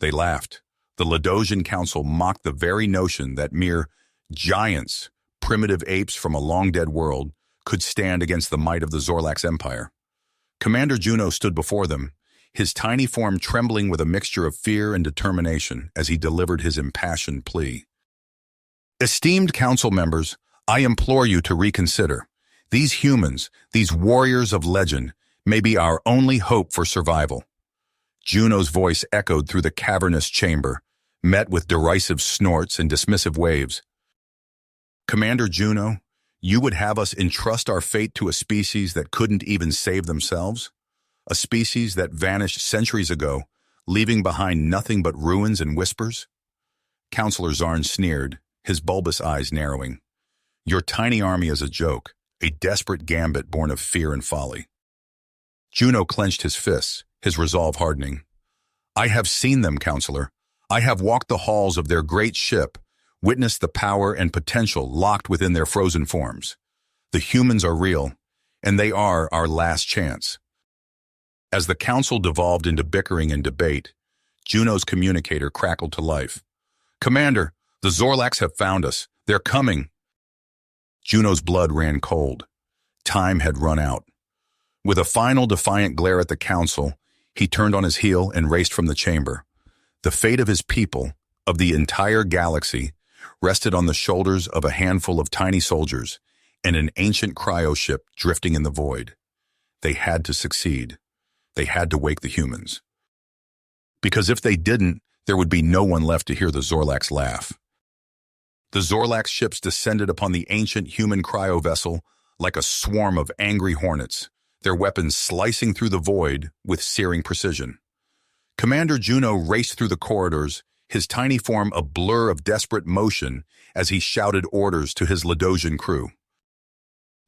They laughed. The Ladosian Council mocked the very notion that mere giants, primitive apes from a long-dead world, could stand against the might of the Zorlax Empire. Commander Juno stood before them, his tiny form trembling with a mixture of fear and determination as he delivered his impassioned plea. Esteemed council members, I implore you to reconsider. These humans, these warriors of legend, may be our only hope for survival. Juno's voice echoed through the cavernous chamber, met with derisive snorts and dismissive waves. Commander Juno, you would have us entrust our fate to a species that couldn't even save themselves? A species that vanished centuries ago, leaving behind nothing but ruins and whispers? Counselor Zarn sneered, his bulbous eyes narrowing. Your tiny army is a joke, a desperate gambit born of fear and folly. Juno clenched his fists, his resolve hardening. I have seen them, Counselor. I have walked the halls of their great ship, witnessed the power and potential locked within their frozen forms. The humans are real, and they are our last chance. As the council devolved into bickering and debate, Juno's communicator crackled to life. Commander, the Zorlax have found us. They're coming. Juno's blood ran cold. Time had run out. With a final defiant glare at the council, he turned on his heel and raced from the chamber. The fate of his people, of the entire galaxy, rested on the shoulders of a handful of tiny soldiers and an ancient cryo ship drifting in the void. They had to succeed. They had to wake the humans. Because if they didn't, there would be no one left to hear the Zorlax laugh. The Zorlax ships descended upon the ancient human cryo vessel like a swarm of angry hornets, their weapons slicing through the void with searing precision. Commander Juno raced through the corridors, his tiny form a blur of desperate motion as he shouted orders to his Ladosian crew.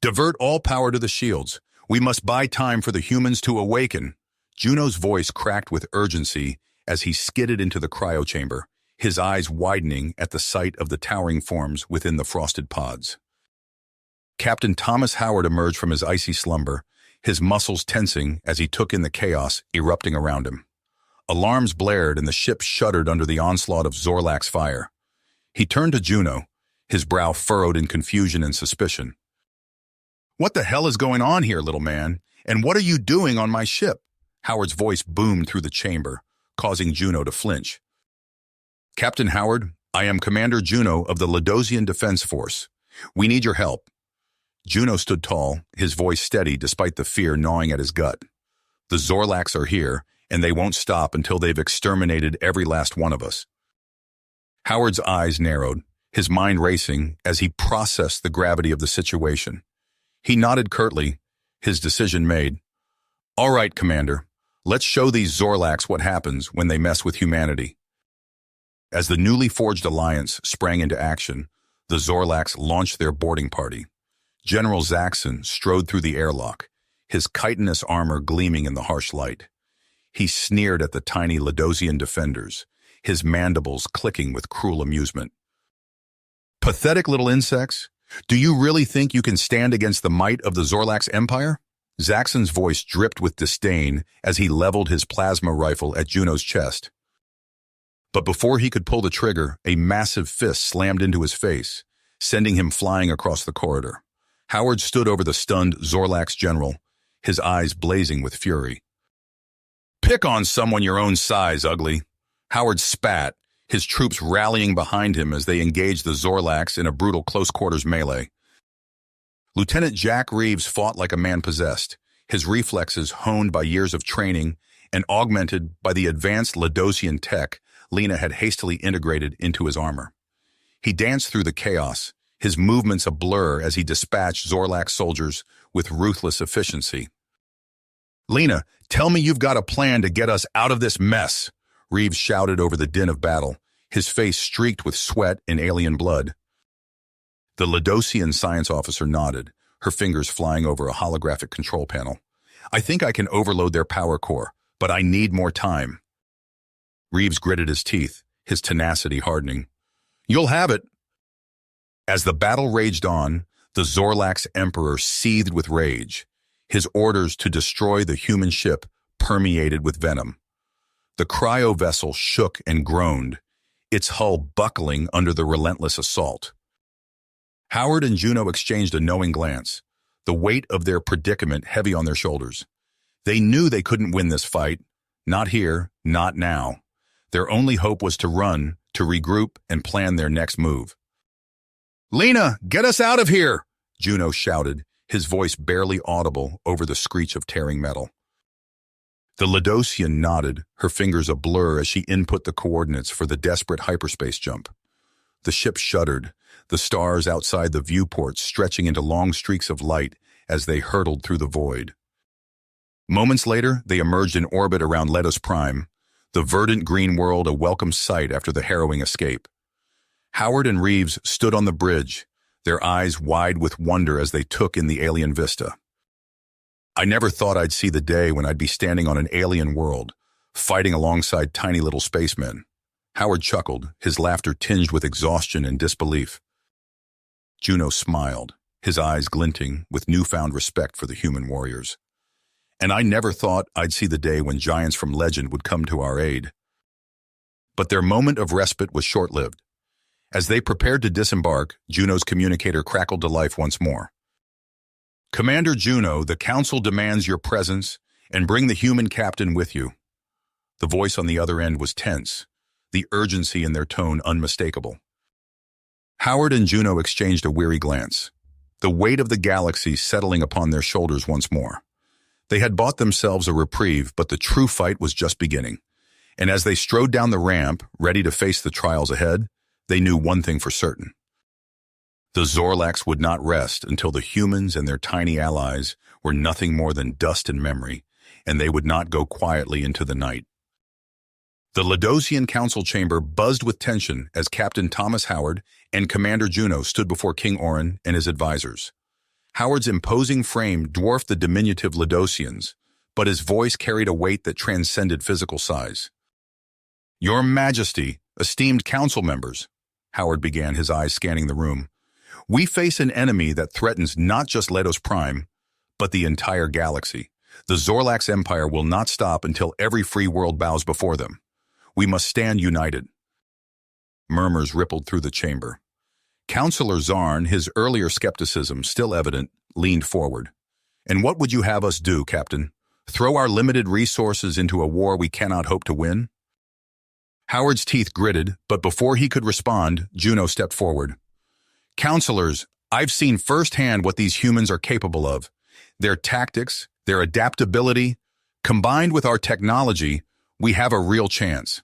Divert all power to the shields. We must buy time for the humans to awaken. Juno's voice cracked with urgency as he skidded into the cryo chamber, his eyes widening at the sight of the towering forms within the frosted pods. Captain Thomas Howard emerged from his icy slumber, his muscles tensing as he took in the chaos erupting around him. Alarms blared and the ship shuddered under the onslaught of Zorlax fire. He turned to Juno, his brow furrowed in confusion and suspicion. What the hell is going on here, little man? And what are you doing on my ship? Howard's voice boomed through the chamber, causing Juno to flinch. Captain Howard, I am Commander Juno of the Ladosian Defense Force. We need your help. Juno stood tall, his voice steady despite the fear gnawing at his gut. The Zorlax are here, and they won't stop until they've exterminated every last one of us. Howard's eyes narrowed, his mind racing as he processed the gravity of the situation. He nodded curtly, his decision made. All right, Commander, let's show these Zorlax what happens when they mess with humanity. As the newly forged alliance sprang into action, the Zorlax launched their boarding party. General Zaxxon strode through the airlock, his chitinous armor gleaming in the harsh light. He sneered at the tiny Ladosian defenders, his mandibles clicking with cruel amusement. Pathetic little insects, do you really think you can stand against the might of the Zorlax Empire? Zaxxon's voice dripped with disdain as he leveled his plasma rifle at Juno's chest. But before he could pull the trigger, a massive fist slammed into his face, sending him flying across the corridor. Howard stood over the stunned Zorlax general, his eyes blazing with fury. Pick on someone your own size, ugly. Howard spat, his troops rallying behind him as they engaged the Zorlax in a brutal close-quarters melee. Lieutenant Jack Reeves fought like a man possessed, his reflexes honed by years of training and augmented by the advanced Ladosian tech Lena had hastily integrated into his armor. He danced through the chaos, his movements a blur as he dispatched Zorlax soldiers with ruthless efficiency. Lena, tell me you've got a plan to get us out of this mess, Reeves shouted over the din of battle, his face streaked with sweat and alien blood. The Ladosian science officer nodded, her fingers flying over a holographic control panel. I think I can overload their power core, but I need more time. Reeves gritted his teeth, his tenacity hardening. You'll have it. As the battle raged on, the Zorlax Emperor seethed with rage, his orders to destroy the human ship permeated with venom. The cryo vessel shook and groaned, its hull buckling under the relentless assault. Howard and Juno exchanged a knowing glance, the weight of their predicament heavy on their shoulders. They knew they couldn't win this fight. Not here, not now. Their only hope was to run, to regroup, and plan their next move. "Lena, get us out of here!" Juno shouted, his voice barely audible over the screech of tearing metal. The Ladosian nodded, her fingers a blur as she input the coordinates for the desperate hyperspace jump. The ship shuddered, the stars outside the viewports stretching into long streaks of light as they hurtled through the void. Moments later, they emerged in orbit around Letos Prime, the verdant green world a welcome sight after the harrowing escape. Howard and Reeves stood on the bridge, their eyes wide with wonder as they took in the alien vista. "I never thought I'd see the day when I'd be standing on an alien world, fighting alongside tiny little spacemen." Howard chuckled, his laughter tinged with exhaustion and disbelief. Juno smiled, his eyes glinting with newfound respect for the human warriors. "And I never thought I'd see the day when giants from legend would come to our aid." But their moment of respite was short-lived. As they prepared to disembark, Juno's communicator crackled to life once more. "Commander Juno, the Council demands your presence, and bring the human captain with you." The voice on the other end was tense, the urgency in their tone unmistakable. Howard and Juno exchanged a weary glance, the weight of the galaxy settling upon their shoulders once more. They had bought themselves a reprieve, but the true fight was just beginning. And as they strode down the ramp, ready to face the trials ahead, they knew one thing for certain. The Zorlax would not rest until the humans and their tiny allies were nothing more than dust and memory, and they would not go quietly into the night. The Ladosian council chamber buzzed with tension as Captain Thomas Howard and Commander Juno stood before King Orin and his advisors. Howard's imposing frame dwarfed the diminutive Ladosians, but his voice carried a weight that transcended physical size. "Your Majesty, esteemed council members," Howard began, his eyes scanning the room, "we face an enemy that threatens not just Letos Prime, but the entire galaxy. The Zorlax Empire will not stop until every free world bows before them. We must stand united." Murmurs rippled through the chamber. Councillor Zarn, his earlier skepticism still evident, leaned forward. "And what would you have us do, Captain? Throw our limited resources into a war we cannot hope to win?" Howard's teeth gritted, but before he could respond, Juno stepped forward. "Councillors, I've seen firsthand what these humans are capable of. Their tactics, their adaptability, combined with our technology, we have a real chance."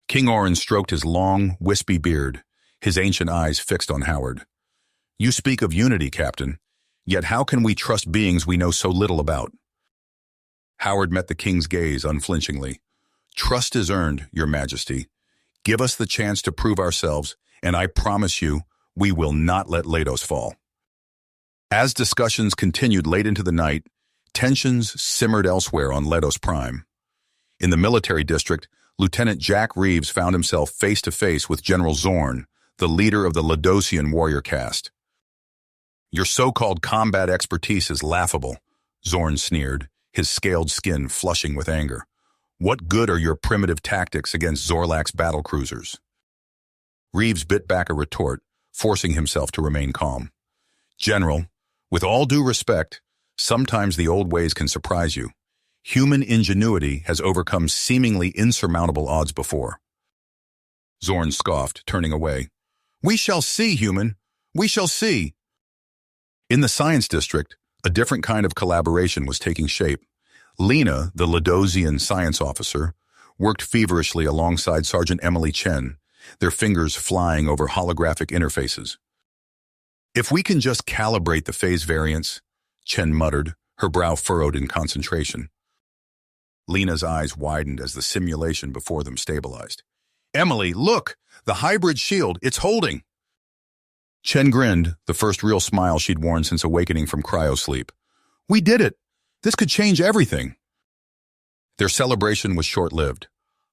King Orin stroked his long, wispy beard, his ancient eyes fixed on Howard. "You speak of unity, Captain, yet how can we trust beings we know so little about?" Howard met the king's gaze unflinchingly. "Trust is earned, Your Majesty. Give us the chance to prove ourselves, and I promise you, we will not let Letos fall." As discussions continued late into the night, tensions simmered elsewhere on Letos Prime. In the military district, Lieutenant Jack Reeves found himself face-to-face with General Zorn, the leader of the Ladosian warrior caste. "Your so-called combat expertise is laughable," Zorn sneered, his scaled skin flushing with anger. "What good are your primitive tactics against Zorlax battlecruisers?" Reeves bit back a retort, forcing himself to remain calm. "General, with all due respect, sometimes the old ways can surprise you. Human ingenuity has overcome seemingly insurmountable odds before." Zorn scoffed, turning away. "We shall see, human. We shall see." In the science district, a different kind of collaboration was taking shape. Lena, the Ladosian science officer, worked feverishly alongside Sergeant Emily Chen, their fingers flying over holographic interfaces. "If we can just calibrate the phase variance," Chen muttered, her brow furrowed in concentration. Lena's eyes widened as the simulation before them stabilized. "Emily, look! The hybrid shield, it's holding!" Chen grinned, the first real smile she'd worn since awakening from cryo sleep. "We did it! This could change everything!" Their celebration was short-lived.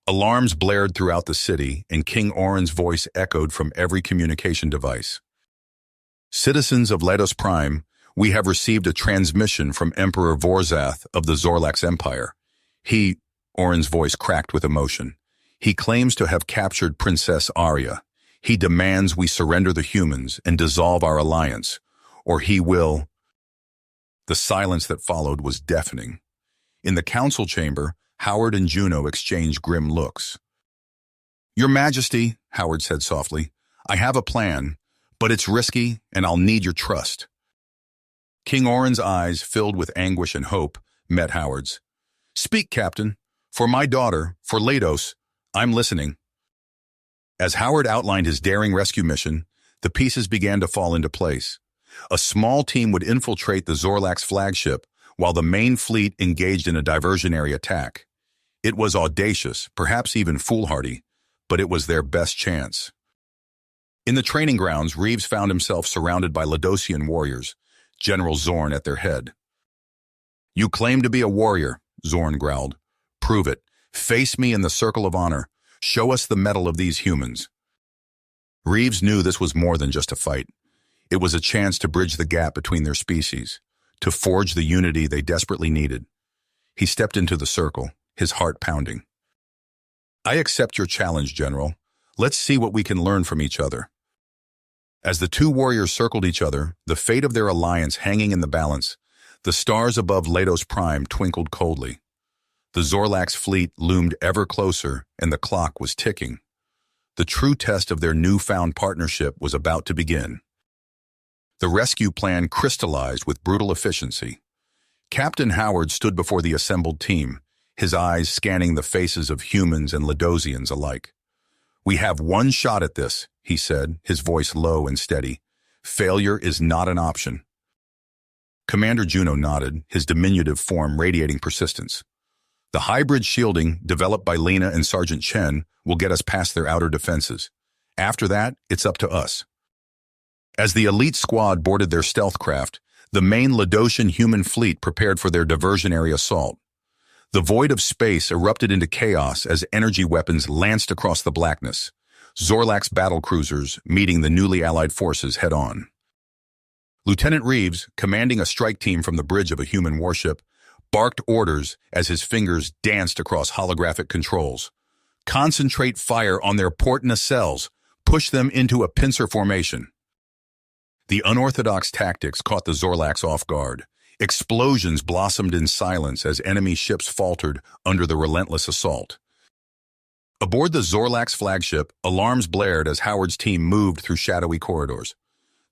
Alarms blared throughout the city, and King Orin's voice echoed from every communication device. "Citizens of Letos Prime, we have received a transmission from Emperor Vorzath of the Zorlax Empire. He..." Orin's voice cracked with emotion. He claims to have captured Princess Arya. He demands we surrender the humans and dissolve our alliance, or he will... The silence that followed was deafening. In the council chamber, Howard and Juno exchanged grim looks. "Your Majesty," Howard said softly, "I have a plan, but it's risky and I'll need your trust." King Orin's eyes, filled with anguish and hope, met Howard's. "Speak, Captain. For my daughter, for Leidos, I'm listening." As Howard outlined his daring rescue mission, the pieces began to fall into place. A small team would infiltrate the Zorlax flagship, while the main fleet engaged in a diversionary attack. It was audacious, perhaps even foolhardy, but it was their best chance. In the training grounds, Reeves found himself surrounded by Leidosian warriors, General Zorn at their head. "You claim to be a warrior," Zorn growled. "Prove it. Face me in the circle of honor. Show us the mettle of these humans." Reeves knew this was more than just a fight. It was a chance to bridge the gap between their species, to forge the unity they desperately needed. He stepped into the circle, his heart pounding. "I accept your challenge, General. Let's see what we can learn from each other." As the two warriors circled each other, the fate of their alliance hanging in the balance, the stars above Leidos Prime twinkled coldly. The Zorlax fleet loomed ever closer, and the clock was ticking. The true test of their newfound partnership was about to begin. The rescue plan crystallized with brutal efficiency. Captain Howard stood before the assembled team, his eyes scanning the faces of humans and Leidosians alike. "We have one shot at this," he said, his voice low and steady. "Failure is not an option." Commander Juno nodded, his diminutive form radiating persistence. "The hybrid shielding, developed by Lena and Sergeant Chen, will get us past their outer defenses. After that, it's up to us." As the elite squad boarded their stealth craft, the main Leidosian human fleet prepared for their diversionary assault. The void of space erupted into chaos as energy weapons lanced across the blackness, Zorlax battlecruisers meeting the newly allied forces head-on. Lieutenant Reeves, commanding a strike team from the bridge of a human warship, barked orders as his fingers danced across holographic controls. "Concentrate fire on their port nacelles. Push them into a pincer formation." The unorthodox tactics caught the Zorlax off guard. Explosions blossomed in silence as enemy ships faltered under the relentless assault. Aboard the Zorlax flagship, alarms blared as Howard's team moved through shadowy corridors.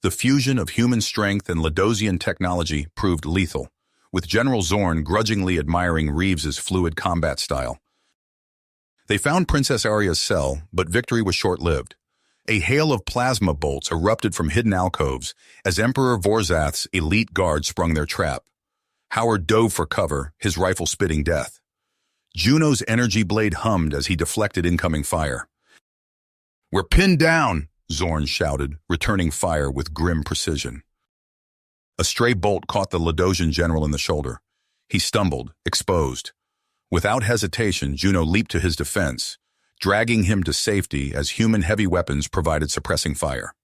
The fusion of human strength and Leidosian technology proved lethal, with General Zorn grudgingly admiring Reeves's fluid combat style. They found Princess Arya's cell, but victory was short-lived. A hail of plasma bolts erupted from hidden alcoves as Emperor Vorzath's elite guard sprung their trap. Howard dove for cover, his rifle spitting death. Juno's energy blade hummed as he deflected incoming fire. "We're pinned down," Zorn shouted, returning fire with grim precision. A stray bolt caught the Leidosian general in the shoulder. He stumbled, exposed. Without hesitation, Juno leaped to his defense, dragging him to safety as human heavy weapons provided suppressing fire.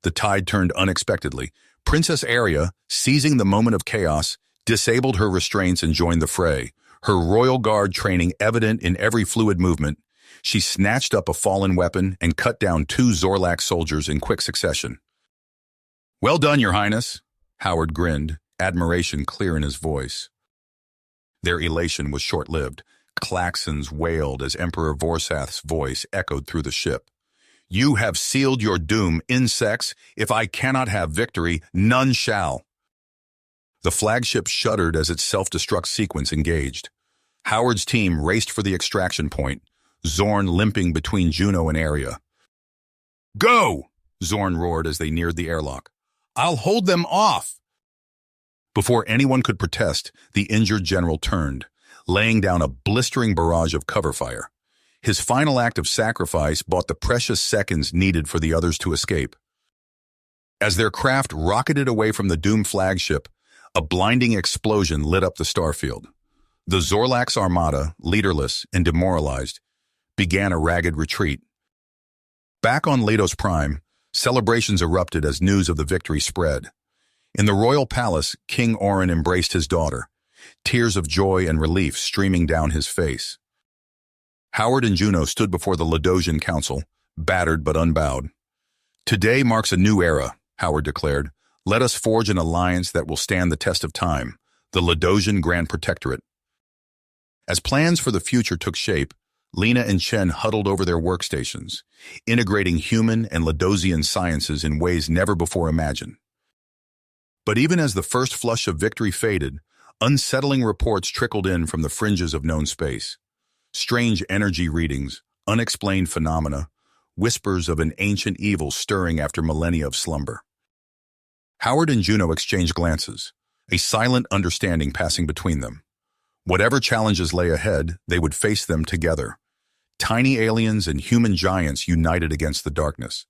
The tide turned unexpectedly. Princess Arya, seizing the moment of chaos, disabled her restraints and joined the fray, her royal guard training evident in every fluid movement. She snatched up a fallen weapon and cut down two Zorlax soldiers in quick succession. "Well done, Your Highness," Howard grinned, admiration clear in his voice. Their elation was short-lived. Klaxons wailed as Emperor Vorsath's voice echoed through the ship. "You have sealed your doom, insects. If I cannot have victory, none shall." The flagship shuddered as its self-destruct sequence engaged. Howard's team raced for the extraction point, Zorn limping between Juno and Arya. "Go!" Zorn roared as they neared the airlock. "I'll hold them off!" Before anyone could protest, the injured general turned, laying down a blistering barrage of cover fire. His final act of sacrifice bought the precious seconds needed for the others to escape. As their craft rocketed away from the doomed flagship, a blinding explosion lit up the starfield. The Zorlax armada, leaderless and demoralized, began a ragged retreat. Back on Leidos Prime, celebrations erupted as news of the victory spread. In the royal palace, King Orin embraced his daughter, tears of joy and relief streaming down his face. Howard and Juno stood before the Ladosian Council, battered but unbowed. "Today marks a new era," Howard declared. "Let us forge an alliance that will stand the test of time, the Ladosian Grand Protectorate." As plans for the future took shape, Lena and Chen huddled over their workstations, integrating human and Ladosian sciences in ways never before imagined. But even as the first flush of victory faded, unsettling reports trickled in from the fringes of known space. Strange energy readings, unexplained phenomena, whispers of an ancient evil stirring after millennia of slumber. Howard and Juno exchanged glances, a silent understanding passing between them. Whatever challenges lay ahead, they would face them together. Tiny aliens and human giants united against the darkness.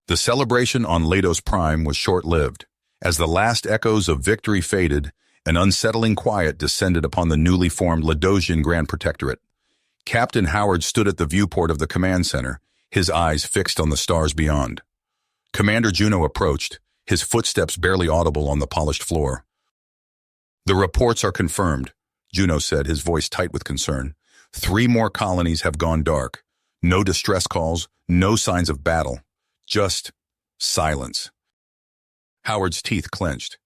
The celebration on Lados Prime was short-lived. As the last echoes of victory faded, an unsettling quiet descended upon the newly formed Ladosian Grand Protectorate. Captain Howard stood at the viewport of the command center, his eyes fixed on the stars beyond. Commander Juno approached, his footsteps barely audible on the polished floor. "The reports are confirmed," Juno said, his voice tight with concern. "3 more colonies have gone dark. No distress calls, no signs of battle. Just silence." Howard's teeth clenched.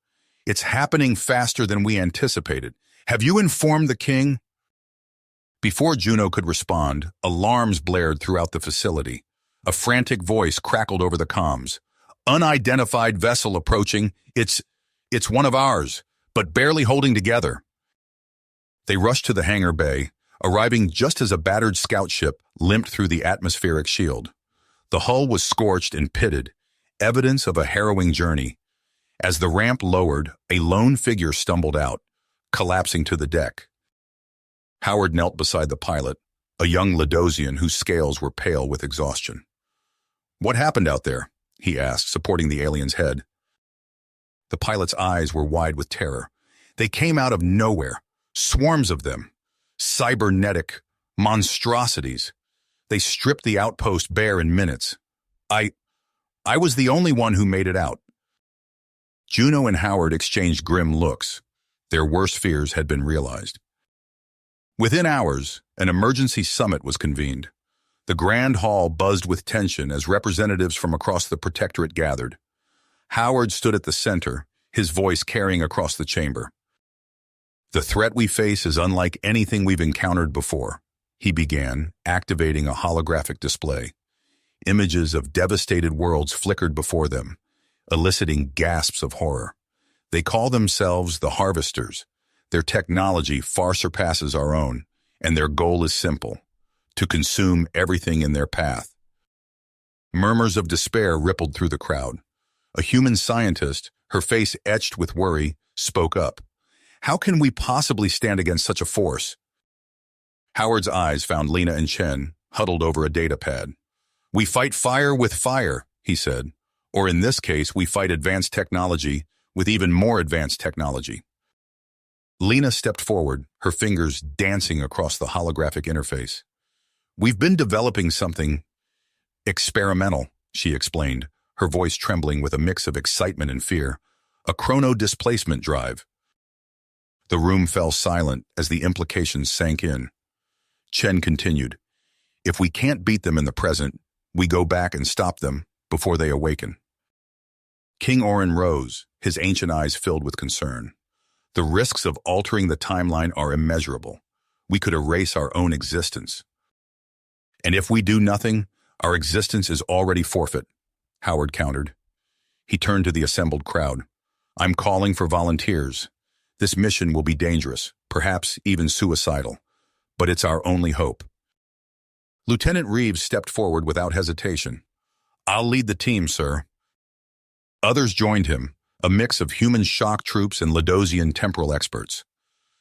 "It's happening faster than we anticipated. Have you informed the king?" Before Juno could respond, alarms blared throughout the facility. A frantic voice crackled over the comms. "Unidentified vessel approaching. It's one of ours, but barely holding together." They rushed to the hangar bay, arriving just as a battered scout ship limped through the atmospheric shield. The hull was scorched and pitted, evidence of a harrowing journey. As the ramp lowered, a lone figure stumbled out, collapsing to the deck. Howard knelt beside the pilot, a young Ladosian whose scales were pale with exhaustion. "What happened out there?" he asked, supporting the alien's head. The pilot's eyes were wide with terror. "They came out of nowhere, swarms of them, cybernetic monstrosities. They stripped the outpost bare in minutes. I was the only one who made it out." Juno and Howard exchanged grim looks. Their worst fears had been realized. Within hours, an emergency summit was convened. The grand hall buzzed with tension as representatives from across the Protectorate gathered. Howard stood at the center, his voice carrying across the chamber. "The threat we face is unlike anything we've encountered before," he began, activating a holographic display. Images of devastated worlds flickered before them, eliciting gasps of horror. "They call themselves the Harvesters. Their technology far surpasses our own, and their goal is simple: to consume everything in their path." Murmurs of despair rippled through the crowd. A human scientist, her face etched with worry, spoke up. "How can we possibly stand against such a force?" Howard's eyes found Lena and Chen, huddled over a data pad. "We fight fire with fire," he said. "Or in this case, we fight advanced technology with even more advanced technology." Lena stepped forward, her fingers dancing across the holographic interface. "We've been developing something experimental," she explained, her voice trembling with a mix of excitement and fear. "A chrono-displacement drive." The room fell silent as the implications sank in. Chen continued, "If we can't beat them in the present, we go back and stop them before they awaken." King Orin rose, his ancient eyes filled with concern. "The risks of altering the timeline are immeasurable. We could erase our own existence. And if we do nothing, our existence is already forfeit," Howard countered. He turned to the assembled crowd. "I'm calling for volunteers. This mission will be dangerous, perhaps even suicidal, but it's our only hope." Lieutenant Reeves stepped forward without hesitation. "I'll lead the team, sir." Others joined him, a mix of human shock troops and Ladosian temporal experts.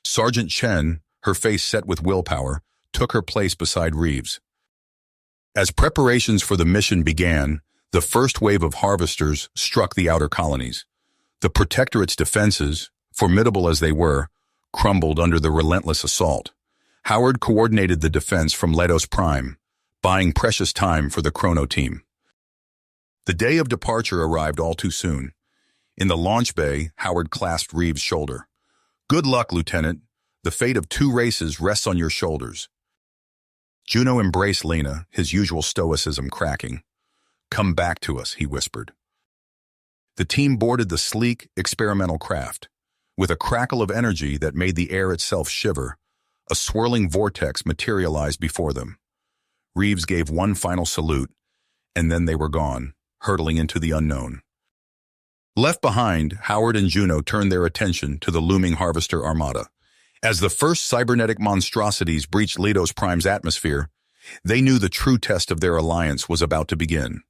Sergeant Chen, her face set with willpower, took her place beside Reeves. As preparations for the mission began, the first wave of harvesters struck the outer colonies. The Protectorate's defenses, formidable as they were, crumbled under the relentless assault. Howard coordinated the defense from Lados Prime, buying precious time for the Chrono team. The day of departure arrived all too soon. In the launch bay, Howard clasped Reeves' shoulder. Good luck, Lieutenant. The fate of 2 races rests on your shoulders. Juno embraced Lena, his usual stoicism cracking. Come back to us, he whispered. The team boarded the sleek, experimental craft. With a crackle of energy that made the air itself shiver, a swirling vortex materialized before them. Reeves gave one final salute, and then they were gone, hurtling into the unknown. Left behind, Howard and Juno turned their attention to the looming Harvester Armada. As the first cybernetic monstrosities breached Letos Prime's atmosphere, they knew the true test of their alliance was about to begin.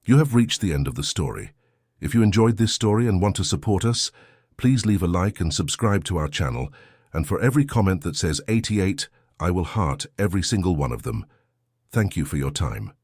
You have reached the end of the story. If you enjoyed this story and want to support us, please leave a like and subscribe to our channel, and for every comment that says 88, I will heart every single one of them. Thank you for your time.